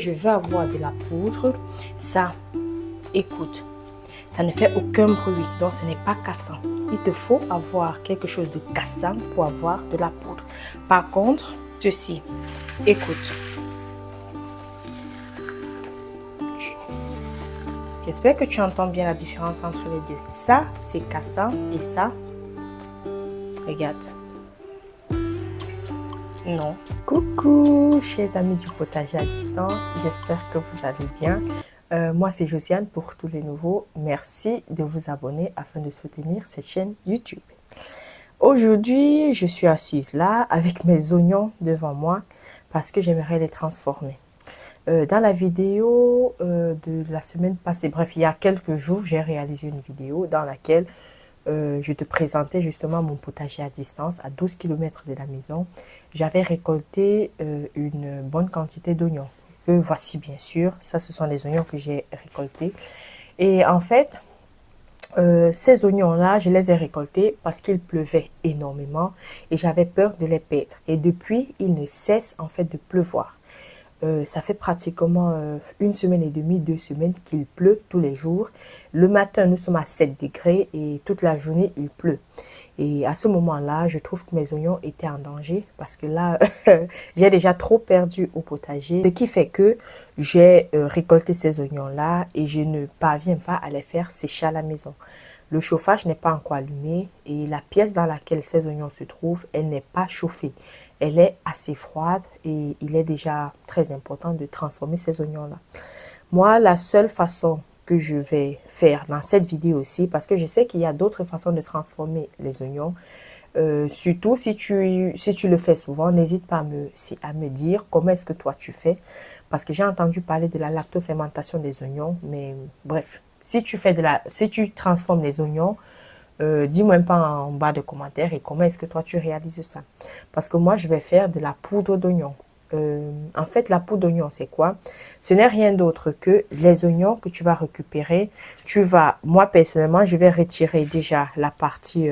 je veux avoir de la poudre, ça, écoute, ça ne fait aucun bruit, donc ce n'est pas cassant. Il te faut avoir quelque chose de cassant pour avoir de la poudre. Par contre, ceci, écoute. J'espère que tu entends bien la différence entre les deux. Ça, c'est cassant et ça, regarde. Non. Coucou, chers amis du potager à distance. J'espère que vous allez bien. Moi, c'est Josiane pour tous les nouveaux. Merci de vous abonner afin de soutenir cette chaîne YouTube. Aujourd'hui, je suis assise là avec mes oignons devant moi parce que j'aimerais les transformer. Dans la vidéo de la semaine passée, bref, il y a quelques jours, j'ai réalisé une vidéo dans laquelle je te présentais justement mon potager à distance, à 12 km de la maison. J'avais récolté une bonne quantité d'oignons, que voici bien sûr. Ça, ce sont les oignons que j'ai récoltés. Et en fait, ces oignons-là, je les ai récoltés parce qu'il pleuvait énormément et j'avais peur de les perdre. Et depuis, il ne cesse en fait de pleuvoir. Ça fait pratiquement une semaine et demie, 2 semaines qu'il pleut tous les jours. Le matin, nous sommes à 7 degrés et toute la journée, il pleut. Et à ce moment-là, je trouve que mes oignons étaient en danger parce que là, j'ai déjà trop perdu au potager. Ce qui fait que j'ai récolté ces oignons-là et je ne parviens pas à les faire sécher à la maison. Le chauffage n'est pas encore allumé et la pièce dans laquelle ces oignons se trouvent, elle n'est pas chauffée. Elle est assez froide et il est déjà très important de transformer ces oignons-là. Moi, la seule façon que je vais faire dans cette vidéo aussi, parce que je sais qu'il y a d'autres façons de transformer les oignons, surtout si tu le fais souvent, n'hésite pas à me dire comment est-ce que toi tu fais, parce que j'ai entendu parler de la lactofermentation des oignons, mais bref. Si tu transformes les oignons, dis-moi pas en bas de commentaires et comment est-ce que toi tu réalises ça. Parce que moi, je vais faire de la poudre d'oignon. En fait, la poudre d'oignon, c'est quoi? Ce n'est rien d'autre que les oignons que tu vas récupérer. Moi personnellement, je vais retirer déjà la partie...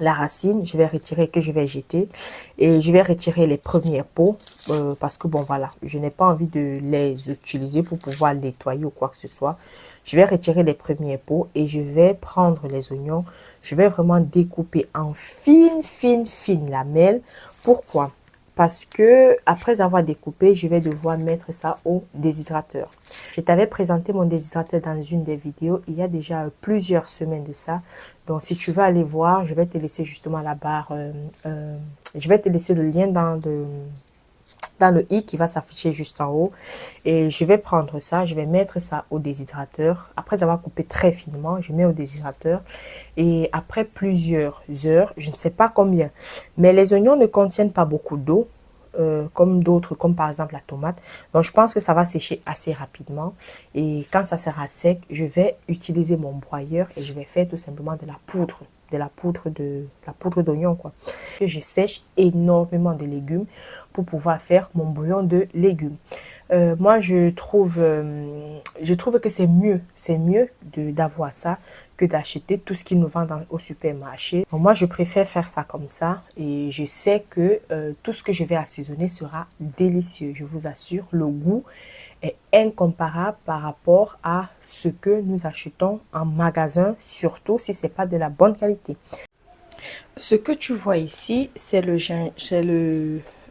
la racine, je vais retirer, que je vais jeter, et je vais retirer les premières peaux parce que bon voilà, je n'ai pas envie de les utiliser pour pouvoir nettoyer ou quoi que ce soit. Je vais retirer les premières peaux et je vais prendre les oignons, je vais vraiment découper en fines lamelles. Pourquoi? Parce que après avoir découpé, je vais devoir mettre ça au déshydrateur. Je t'avais présenté mon déshydrateur dans une des vidéos il y a déjà plusieurs semaines de ça. Donc, si tu veux aller voir, je vais te laisser justement la barre, je vais te laisser le lien dans le i qui va s'afficher juste en haut. Et je vais prendre ça, je vais mettre ça au déshydrateur. Après avoir coupé très finement, je mets au déshydrateur. Et après plusieurs heures, je ne sais pas combien, mais les oignons ne contiennent pas beaucoup d'eau. Comme d'autres, comme par exemple la tomate. Donc, je pense que ça va sécher assez rapidement. Et quand ça sera sec, je vais utiliser mon broyeur et je vais faire tout simplement de la poudre d'oignon, quoi. Je sèche énormément de légumes pour pouvoir faire mon bouillon de légumes. Moi, je trouve que c'est mieux d'avoir ça que d'acheter tout ce qu'ils nous vendent au supermarché. Donc, moi, je préfère faire ça comme ça et je sais que tout ce que je vais assaisonner sera délicieux. Je vous assure, le goût est incomparable par rapport à ce que nous achetons en magasin, surtout si ce n'est pas de la bonne qualité. Ce que tu vois ici, c'est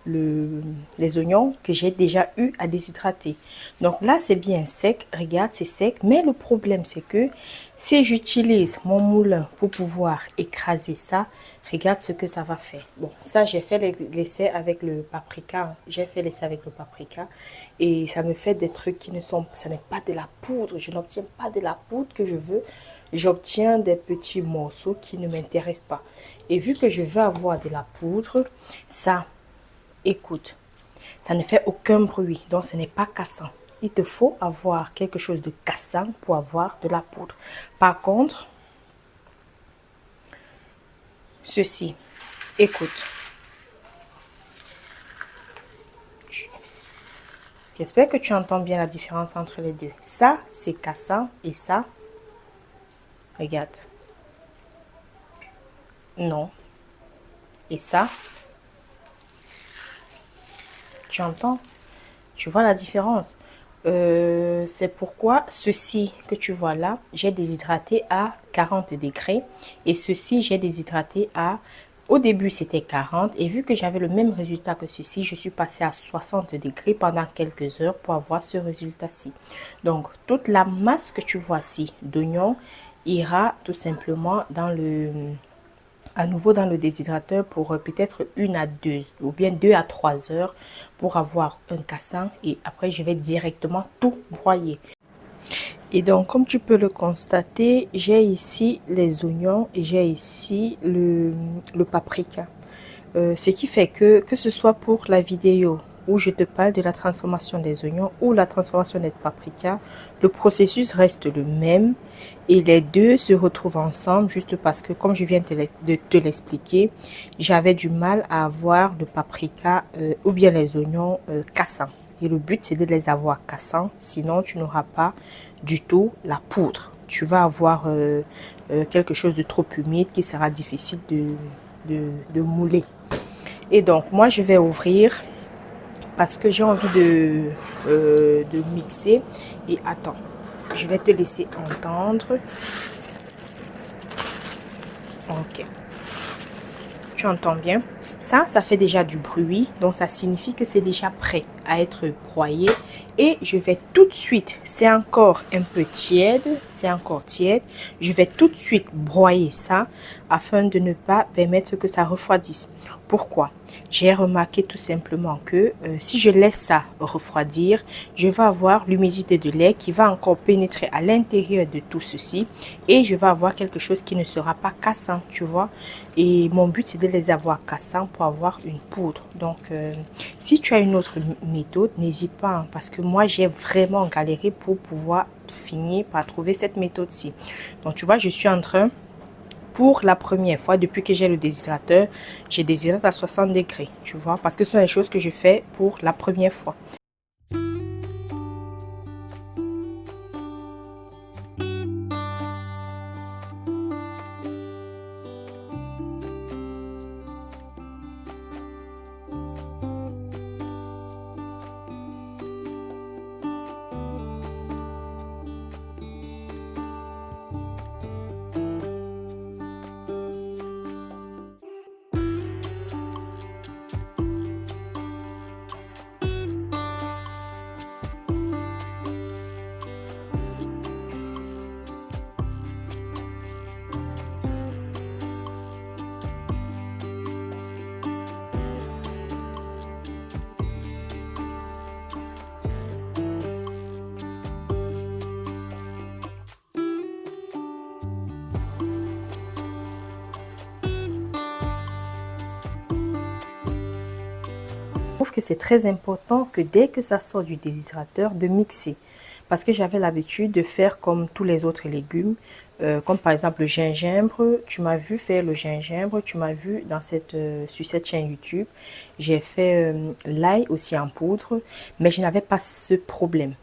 les oignons que j'ai déjà eu à déshydrater. Donc là, c'est bien sec. Regarde, c'est sec. Mais le problème, c'est que si j'utilise mon moulin pour pouvoir écraser ça, regarde ce que ça va faire. Bon, ça, j'ai fait l'essai avec le paprika. J'ai fait l'essai avec le paprika. Et ça me fait des trucs qui ne sont... Ça n'est pas de la poudre. Je n'obtiens pas de la poudre que je veux. J'obtiens des petits morceaux qui ne m'intéressent pas. Et vu que je veux avoir de la poudre, ça... Écoute, ça ne fait aucun bruit, donc ce n'est pas cassant. Il te faut avoir quelque chose de cassant pour avoir de la poudre. Par contre, ceci, écoute. J'espère que tu entends bien la différence entre les deux. Ça, c'est cassant et ça, regarde. Non. Et ça, tu entends? Tu vois la différence? C'est pourquoi ceci que tu vois là, j'ai déshydraté à 40 degrés et ceci, j'ai déshydraté à... Au début, c'était 40 et vu que j'avais le même résultat que ceci, je suis passée à 60 degrés pendant quelques heures pour avoir ce résultat-ci. Donc, toute la masse que tu vois ici d'oignon ira tout simplement dans à nouveau dans le déshydrateur pour peut-être 1 à 2 ou bien 2 à 3 heures pour avoir un cassant et après je vais directement tout broyer. Et donc comme tu peux le constater, j'ai ici les oignons et j'ai ici le paprika. Ce qui fait que ce soit pour la vidéo où je te parle de la transformation des oignons ou la transformation des paprikas, le processus reste le même et les deux se retrouvent ensemble juste parce que, comme je viens de te l'expliquer, j'avais du mal à avoir le paprika ou bien les oignons cassants. Et le but, c'est de les avoir cassants, sinon tu n'auras pas du tout la poudre. Tu vas avoir quelque chose de trop humide qui sera difficile de mouler. Et donc, moi, je vais ouvrir parce que j'ai envie de mixer. Et attends, je vais te laisser entendre. Ok, tu entends bien? Ça fait déjà du bruit, donc ça signifie que c'est déjà prêt à être broyé. Et je vais tout de suite, c'est encore un peu tiède, c'est encore tiède, je vais tout de suite broyer ça afin de ne pas permettre que ça refroidisse. Pourquoi? J'ai remarqué tout simplement que si je laisse ça refroidir, je vais avoir l'humidité de lait qui va encore pénétrer à l'intérieur de tout ceci et je vais avoir quelque chose qui ne sera pas cassant, tu vois. Et mon but, c'est de les avoir cassants pour avoir une poudre. Donc, si tu as une autre méthode, n'hésite pas hein, parce que moi, j'ai vraiment galéré pour pouvoir finir par trouver cette méthode-ci. Donc, tu vois, je suis en train... Pour la première fois, depuis que j'ai le déshydrateur, j'ai déshydraté à 60 degrés, tu vois, parce que ce sont les choses que je fais pour la première fois. Je trouve que c'est très important que dès que ça sort du déshydrateur, de mixer. Parce que j'avais l'habitude de faire comme tous les autres légumes, comme par exemple le gingembre. Tu m'as vu faire le gingembre, tu m'as vu sur cette chaîne YouTube. J'ai fait l'ail aussi en poudre, mais je n'avais pas ce problème.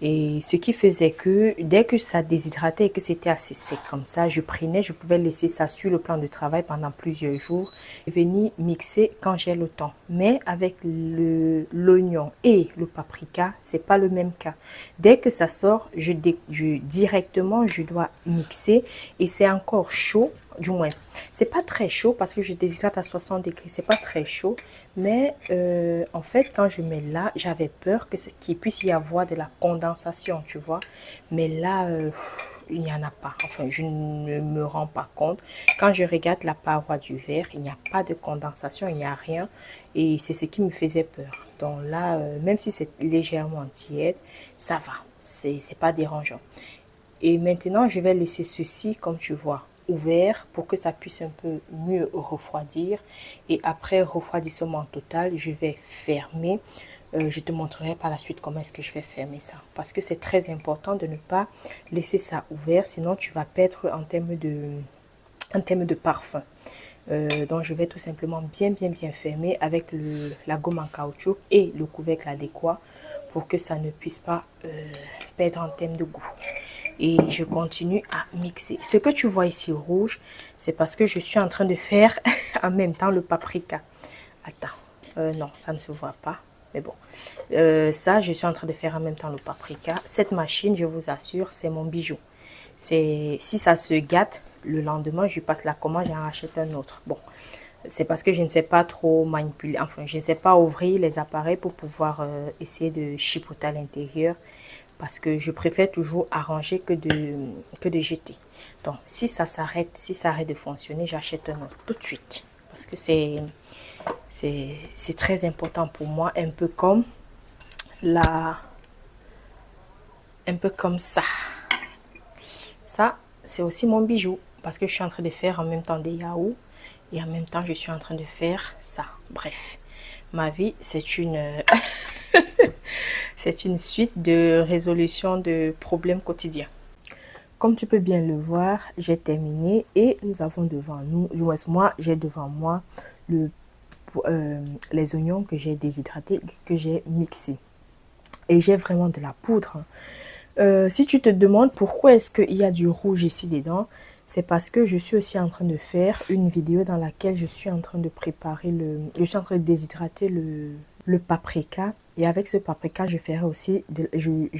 Et ce qui faisait que dès que ça déshydratait et que c'était assez sec comme ça, je pouvais laisser ça sur le plan de travail pendant plusieurs jours et venir mixer quand j'ai le temps. Mais avec l'oignon et le paprika, c'est pas le même cas. Dès que ça sort, directement, je dois mixer et c'est encore chaud. Du moins, c'est pas très chaud parce que je déshydrate à 60 degrés, c'est pas très chaud, mais en fait quand je mets là, j'avais peur qu'il puisse y avoir de la condensation, tu vois, mais là il n'y en a pas, enfin je ne me rends pas compte. Quand je regarde la paroi du verre, il n'y a pas de condensation, il n'y a rien et c'est ce qui me faisait peur. Donc là, même si c'est légèrement tiède, ça va, c'est pas dérangeant. Et maintenant je vais laisser ceci comme tu vois ouvert pour que ça puisse un peu mieux refroidir et après refroidissement total je vais fermer. Je te montrerai par la suite comment est-ce que je vais fermer ça parce que c'est très important de ne pas laisser ça ouvert sinon tu vas perdre en termes de parfum. Donc je vais tout simplement bien fermer avec la gomme en caoutchouc et le couvercle adéquat pour que ça ne puisse pas perdre en termes de goût. Et je continue à mixer. Ce que tu vois ici rouge, c'est parce que je suis en train de faire en même temps le paprika. Attends, non, ça ne se voit pas. Mais bon, ça, je suis en train de faire en même temps le paprika. Cette machine, je vous assure, c'est mon bijou. Si ça se gâte, le lendemain, je passe la commande, j'en rachète un autre. Bon, c'est parce que je ne sais pas trop manipuler, enfin, je ne sais pas ouvrir les appareils pour pouvoir essayer de chipoter à l'intérieur. Parce que je préfère toujours arranger que de jeter. Donc, si ça arrête de fonctionner, j'achète un autre tout de suite. Parce que c'est très important pour moi, un peu comme un peu comme ça. Ça, c'est aussi mon bijou parce que je suis en train de faire en même temps des yaourts et en même temps, je suis en train de faire ça. Bref, ma vie, c'est une c'est une suite de résolution de problèmes quotidiens. Comme tu peux bien le voir, j'ai terminé et nous avons devant nous, moi, j'ai devant moi les oignons que j'ai déshydratés, que j'ai mixés. Et j'ai vraiment de la poudre. Si tu te demandes pourquoi est-ce qu'il y a du rouge ici dedans, c'est parce que je suis aussi en train de faire une vidéo dans laquelle je suis en train de préparer je suis en train de déshydrater le paprika. Et avec ce paprika, je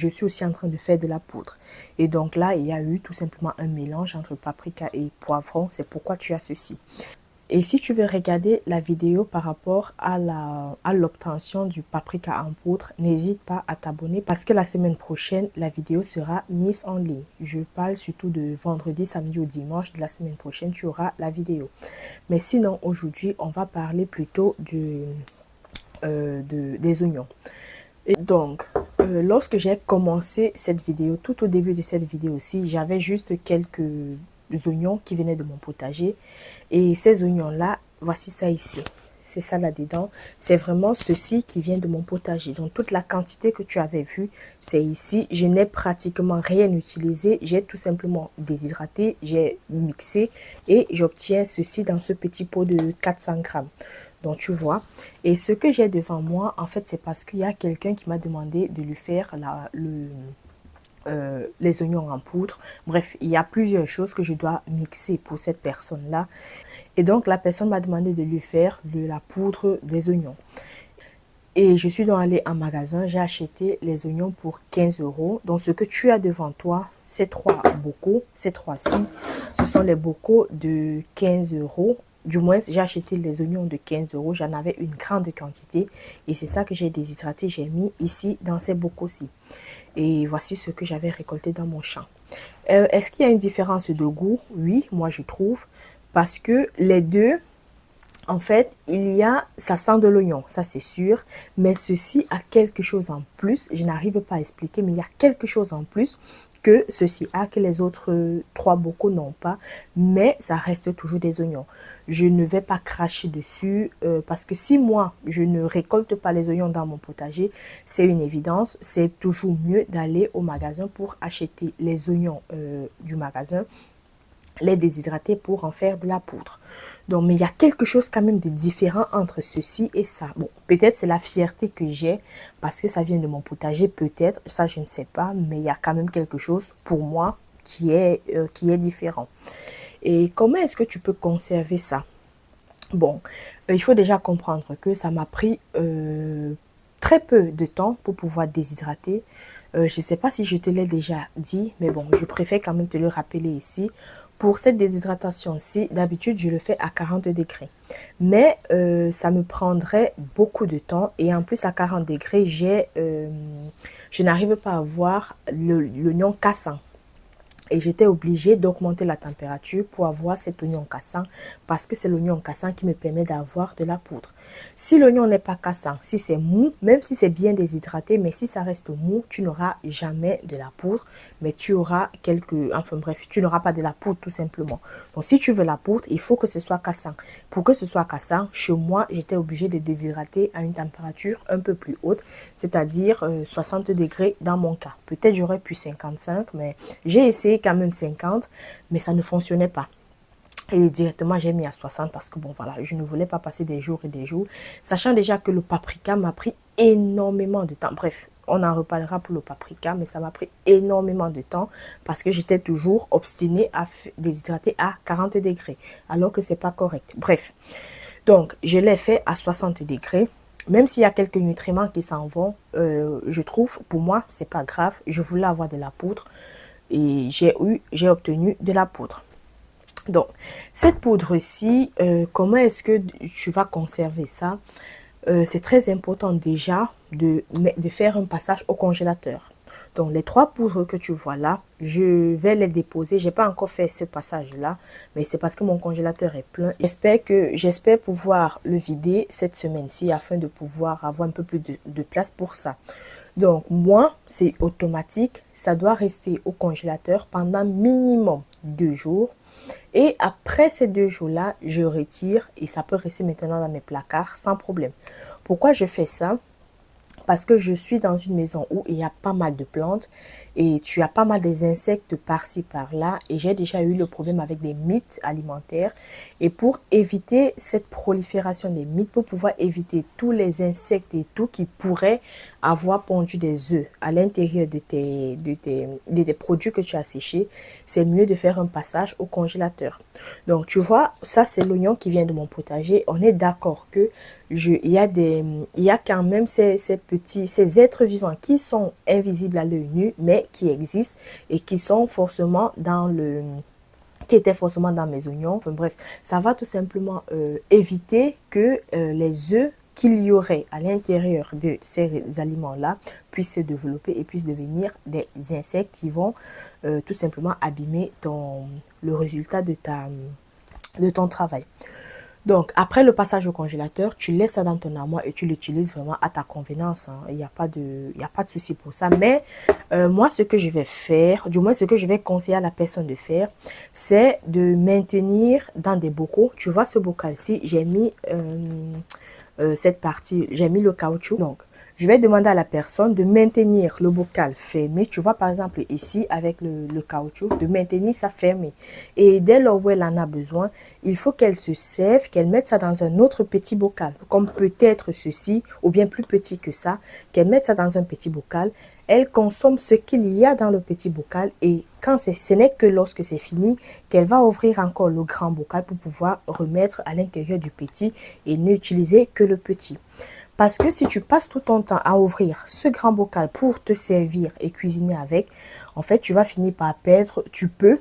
suis aussi en train de faire de la poudre. Et donc là, il y a eu tout simplement un mélange entre paprika et poivron. C'est pourquoi tu as ceci. Et si tu veux regarder la vidéo par rapport à l'obtention du paprika en poudre, n'hésite pas à t'abonner parce que la semaine prochaine, la vidéo sera mise en ligne. Je parle surtout de vendredi, samedi ou dimanche de la semaine prochaine, tu auras la vidéo. Mais sinon, aujourd'hui, on va parler plutôt des oignons. Et donc, lorsque j'ai commencé cette vidéo, tout au début de cette vidéo aussi, j'avais juste quelques oignons qui venaient de mon potager. Et ces oignons-là, voici ça ici. C'est ça là-dedans. C'est vraiment ceci qui vient de mon potager. Donc, toute la quantité que tu avais vue, c'est ici. Je n'ai pratiquement rien utilisé. J'ai tout simplement déshydraté, j'ai mixé et j'obtiens ceci dans ce petit pot de 400 grammes. Donc, tu vois. Et ce que j'ai devant moi, en fait, c'est parce qu'il y a quelqu'un qui m'a demandé de lui faire les oignons en poudre. Bref, il y a plusieurs choses que je dois mixer pour cette personne-là. Et donc, la personne m'a demandé de lui faire de la poudre des oignons. Et je suis donc allée en magasin, j'ai acheté les oignons pour 15 €. Donc, ce que tu as devant toi, ces trois bocaux, ces trois-ci, ce sont les bocaux de 15 €. Du moins, j'ai acheté les oignons de 15 €. J'en avais une grande quantité. Et c'est ça que j'ai déshydraté. J'ai mis ici dans ces bocaux-ci. Et voici ce que j'avais récolté dans mon champ. Est-ce qu'il y a une différence de goût? Oui, moi je trouve. Parce que les deux, en fait, ça sent de l'oignon, ça c'est sûr. Mais ceci a quelque chose en plus. Je n'arrive pas à expliquer, mais il y a quelque chose en plus que ceci a, que les autres trois bocaux n'ont pas. Mais ça reste toujours des oignons. Je ne vais pas cracher dessus parce que si moi, je ne récolte pas les oignons dans mon potager, c'est une évidence. C'est toujours mieux d'aller au magasin pour acheter les oignons du magasin, les déshydrater pour en faire de la poudre. Donc, mais il y a quelque chose quand même de différent entre ceci et ça. Bon, peut-être c'est la fierté que j'ai parce que ça vient de mon potager, peut-être, ça je ne sais pas, mais il y a quand même quelque chose pour moi qui est différent. Et comment est-ce que tu peux conserver ça? Bon, il faut déjà comprendre que ça m'a pris très peu de temps pour pouvoir déshydrater. Je ne sais pas si je te l'ai déjà dit, mais bon, je préfère quand même te le rappeler ici. Pour cette déshydratation-ci, d'habitude, je le fais à 40 degrés. Mais ça me prendrait beaucoup de temps. Et en plus, à 40 degrés, je n'arrive pas à voir l'oignon cassant. Et j'étais obligée d'augmenter la température pour avoir cet oignon cassant parce que c'est l'oignon cassant qui me permet d'avoir de la poudre. Si l'oignon n'est pas cassant, si c'est mou, même si c'est bien déshydraté, mais si ça reste mou, tu n'auras jamais de la poudre, mais tu auras enfin bref, tu n'auras pas de la poudre tout simplement. Donc si tu veux la poudre, il faut que ce soit cassant. Pour que ce soit cassant, chez moi, j'étais obligée de déshydrater à une température un peu plus haute, c'est-à-dire 60 degrés dans mon cas. Peut-être j'aurais pu 55, mais j'ai essayé quand même 50, mais ça ne fonctionnait pas. Et directement, j'ai mis à 60 parce que bon, voilà, je ne voulais pas passer des jours et des jours, sachant déjà que le paprika m'a pris énormément de temps. Bref, on en reparlera pour le paprika, mais ça m'a pris énormément de temps parce que j'étais toujours obstinée à déshydrater à 40 degrés, alors que c'est pas correct. Bref, donc je l'ai fait à 60 degrés. Même s'il y a quelques nutriments qui s'en vont, je trouve, pour moi, c'est pas grave. Je voulais avoir de la poudre et j'ai obtenu de la poudre. Donc, cette poudre-ci, comment est-ce que tu vas conserver ça? C'est très important déjà de faire un passage au congélateur. Donc, les 3 poudres que tu vois là, je vais les déposer. Je n'ai pas encore fait ce passage-là, mais c'est parce que mon congélateur est plein. J'espère pouvoir le vider cette semaine-ci afin de pouvoir avoir un peu plus de place pour ça. Donc, moi, c'est automatique. Ça doit rester au congélateur pendant minimum 2 jours. Et après ces 2 jours-là, je retire et ça peut rester maintenant dans mes placards sans problème. Pourquoi je fais ça? Parce que je suis dans une maison où il y a pas mal de plantes et tu as pas mal des insectes par-ci par-là et j'ai déjà eu le problème avec des mites alimentaires et pour éviter cette prolifération des mites, pour pouvoir éviter tous les insectes et tout qui pourraient avoir pondu des œufs à l'intérieur des produits que tu as séchés, c'est mieux de faire un passage au congélateur. Donc tu vois, ça c'est l'oignon qui vient de mon potager. On est d'accord que il y a quand même ces êtres vivants qui sont invisibles à l'œil nu, mais qui existent et qui étaient forcément dans mes oignons. Enfin bref, ça va tout simplement éviter que les œufs qu'il y aurait à l'intérieur de ces aliments-là puissent se développer et puissent devenir des insectes qui vont tout simplement abîmer le résultat de ton travail. Donc, après le passage au congélateur, tu laisses ça dans ton armoire et tu l'utilises vraiment à ta convenance. Hein. Il n'y a pas de souci pour ça. Mais moi, ce que je vais faire, du moins ce que je vais conseiller à la personne de faire, c'est de maintenir dans des bocaux. Tu vois ce bocal-ci, j'ai mis cette partie, j'ai mis le caoutchouc. Donc, je vais demander à la personne de maintenir le bocal fermé. Tu vois, par exemple, ici, avec le caoutchouc, de maintenir ça fermé. Et dès lors où elle en a besoin, il faut qu'elle se serve, qu'elle mette ça dans un autre petit bocal, comme peut-être ceci, ou bien plus petit que ça, qu'elle mette ça dans un petit bocal. Elle consomme ce qu'il y a dans le petit bocal et ce n'est que lorsque c'est fini qu'elle va ouvrir encore le grand bocal pour pouvoir remettre à l'intérieur du petit et n'utiliser que le petit. Parce que si tu passes tout ton temps à ouvrir ce grand bocal pour te servir et cuisiner avec, en fait, tu vas finir par perdre, tu peux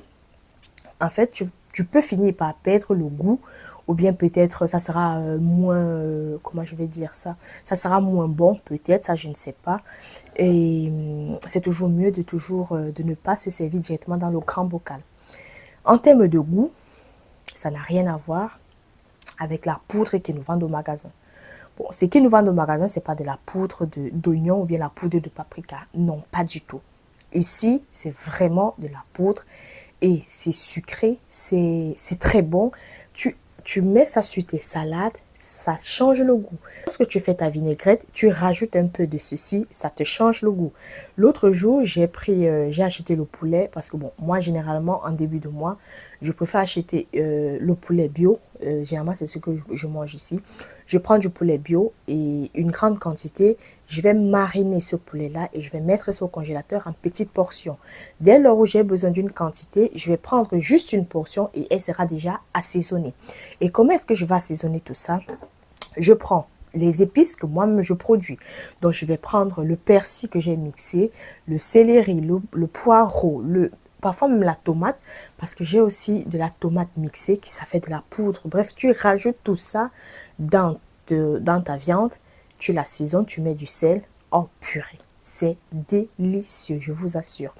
finir par perdre le goût ou bien peut-être ça sera moins, comment je vais dire ça, ça sera moins bon peut-être, ça je ne sais pas. Et c'est toujours mieux de ne pas se servir directement dans le grand bocal. En termes de goût, ça n'a rien à voir avec la poudre qu'ils nous vendent au magasin. Bon, ce qu'ils nous vendent au magasin, ce n'est pas de la poudre d'oignon ou bien la poudre de paprika. Non, pas du tout. Ici, c'est vraiment de la poudre et c'est sucré, c'est très bon. Tu mets ça sur tes salades, ça change le goût. Lorsque tu fais ta vinaigrette, tu rajoutes un peu de ceci, ça te change le goût. L'autre jour, j'ai acheté le poulet parce que bon, moi généralement en début de mois, je préfère acheter le poulet bio. Généralement, c'est ce que je mange ici. Je prends du poulet bio et une grande quantité. Je vais mariner ce poulet-là et je vais mettre ça au congélateur en petites portions. Dès lors où j'ai besoin d'une quantité, je vais prendre juste une portion et elle sera déjà assaisonnée. Et comment est-ce que je vais assaisonner tout ça? Je prends les épices que moi-même je produis. Donc, je vais prendre le persil que j'ai mixé, le céleri, le poireau, parfois même la tomate, parce que j'ai aussi de la tomate mixée qui ça fait de la poudre. Bref, tu rajoutes tout ça dans ta viande, tu l'assaisonnes, tu mets du sel. Oh purée, c'est délicieux, je vous assure.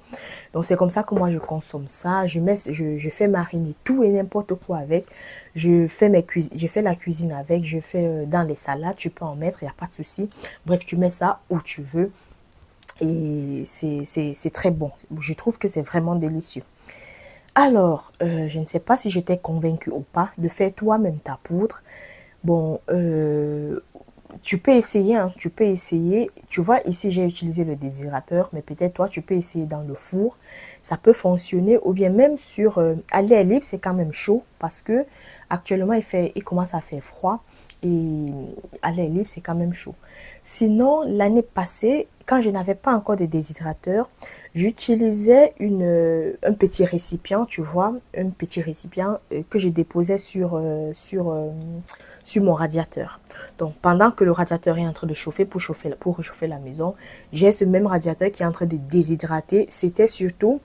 Donc c'est comme ça que moi je consomme ça. Je fais mariner tout et n'importe quoi avec. Je fais la cuisine avec, je fais dans les salades, tu peux en mettre, il n'y a pas de souci. Bref, tu mets ça où tu veux. Et c'est très bon. Je trouve que c'est vraiment délicieux. Alors, je ne sais pas si j'étais convaincue ou pas de faire toi-même ta poudre. Bon, tu peux essayer, hein, tu peux essayer. Tu vois, ici, j'ai utilisé le déshydrateur, mais peut-être toi, tu peux essayer dans le four. Ça peut fonctionner. Ou bien même à l'air libre, c'est quand même chaud parce que actuellement, il commence à faire froid. et à l'air libre, c'est quand même chaud. Sinon, l'année passée, quand je n'avais pas encore de déshydrateur, j'utilisais un petit récipient, tu vois, un petit récipient que je déposais sur mon radiateur. Donc, pendant que le radiateur est en train de chauffer pour réchauffer la maison, j'ai ce même radiateur qui est en train de déshydrater. C'était surtout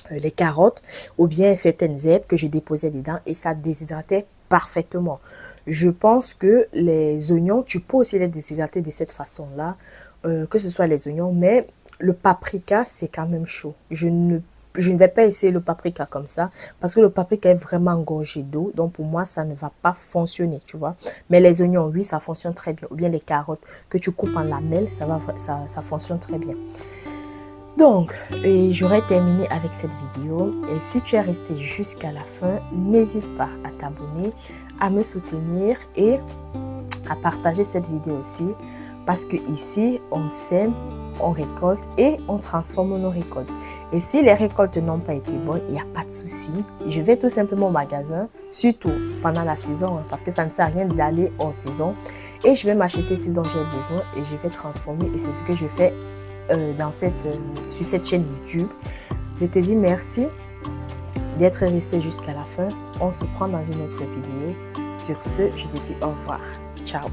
les carottes ou bien certaines herbes que je déposais dedans et ça déshydratait parfaitement. Je pense que les oignons, tu peux aussi les déshydrater de cette façon-là, que ce soit les oignons, mais le paprika, c'est quand même chaud. Je ne vais pas essayer le paprika comme ça parce que le paprika est vraiment engorgé d'eau. Donc, pour moi, ça ne va pas fonctionner, tu vois. Mais les oignons, oui, ça fonctionne très bien. Ou bien les carottes que tu coupes en lamelles, ça fonctionne très bien. Donc, j'aurais terminé avec cette vidéo. Et si tu es resté jusqu'à la fin, n'hésite pas à t'abonner, à me soutenir et à partager cette vidéo aussi. Parce que ici, on sème, on récolte et on transforme nos récoltes. Et si les récoltes n'ont pas été bonnes, il n'y a pas de souci. Je vais tout simplement au magasin, surtout pendant la saison, parce que ça ne sert à rien d'aller en saison. Et je vais m'acheter ce dont j'ai besoin et je vais transformer. Et c'est ce que je fais sur cette chaîne YouTube. Je te dis merci d'être resté jusqu'à la fin. On se prend dans une autre vidéo. Sur ce, je te dis au revoir. Ciao.